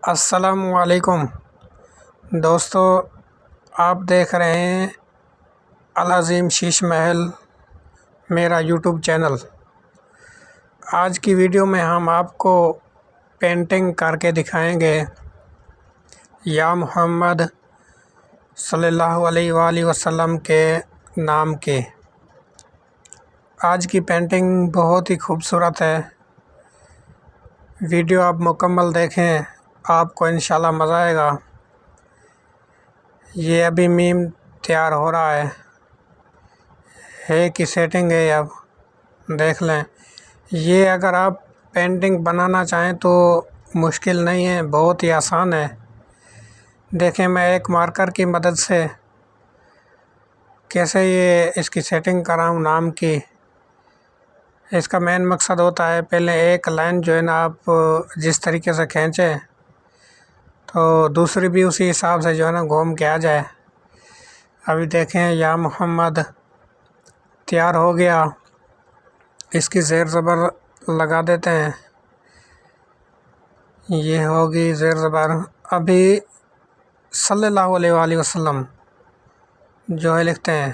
السلام علیکم دوستو، آپ دیکھ رہے ہیں العظیم شیش محل میرا یوٹیوب چینل۔ آج کی ویڈیو میں ہم آپ کو پینٹنگ کر کے دکھائیں گے یا محمد صلی اللہ علیہ وآلہ وسلم کے نام کے۔ آج کی پینٹنگ بہت ہی خوبصورت ہے، ویڈیو آپ مکمل دیکھیں، آپ کو انشاءاللہ مزہ آئے گا۔ یہ ابھی میم تیار ہو رہا ہے کی سیٹنگ ہے، اب دیکھ لیں۔ یہ اگر آپ پینٹنگ بنانا چاہیں تو مشکل نہیں ہے، بہت ہی آسان ہے۔ دیکھیں میں ایک مارکر کی مدد سے کیسے اس کی سیٹنگ کراؤں نام کی۔ اس کا مین مقصد ہوتا ہے پہلے ایک لائن جو ہے نا آپ جس طریقے سے کھینچیں تو دوسری بھی اسی حساب سے جو ہے نا گھوم کے آ جائے۔ ابھی دیکھیں یا محمد تیار ہو گیا، اس کی زیر زبر لگا دیتے ہیں، یہ ہوگی زیر زبر۔ ابھی صلی اللہ علیہ وآلہ وسلم جو ہے لکھتے ہیں۔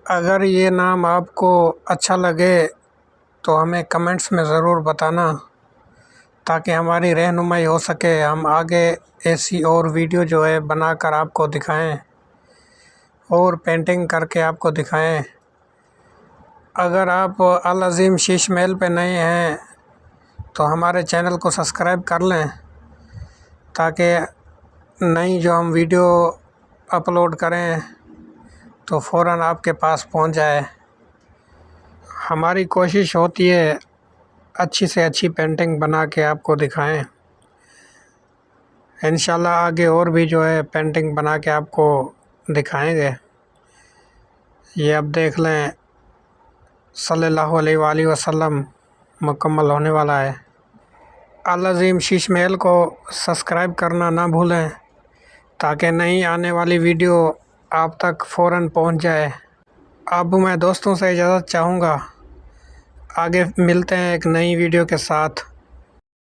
اگر یہ نام آپ کو اچھا لگے تو ہمیں کمنٹس میں ضرور بتانا تاکہ ہماری رہنمائی ہو سکے، ہم آگے ایسی اور ویڈیو جو ہے بنا کر آپ کو دکھائیں اور پینٹنگ کر کے آپ کو دکھائیں۔ اگر آپ العظیم شیش محل پہ نئے ہیں تو ہمارے چینل کو سبسکرائب کر لیں تاکہ نئی جو ہم ویڈیو اپلوڈ کریں تو فوراً آپ کے پاس پہنچ جائے۔ ہماری کوشش ہوتی ہے اچھی سے اچھی پینٹنگ بنا کے آپ کو دکھائیں۔ انشاءاللہ آگے اور بھی جو ہے پینٹنگ بنا کے آپ کو دکھائیں گے۔ یہ اب دیکھ لیں صلی اللہ علیہ وآلہ وسلم مکمل ہونے والا ہے۔ العظیم شیش محل کو سبسکرائب کرنا نہ بھولیں تاکہ نئی آنے والی ویڈیو آپ تک فوراً پہنچ جائے۔ اب میں دوستوں سے اجازت چاہوں گا، آگے ملتے ہیں ایک نئی ویڈیو کے ساتھ۔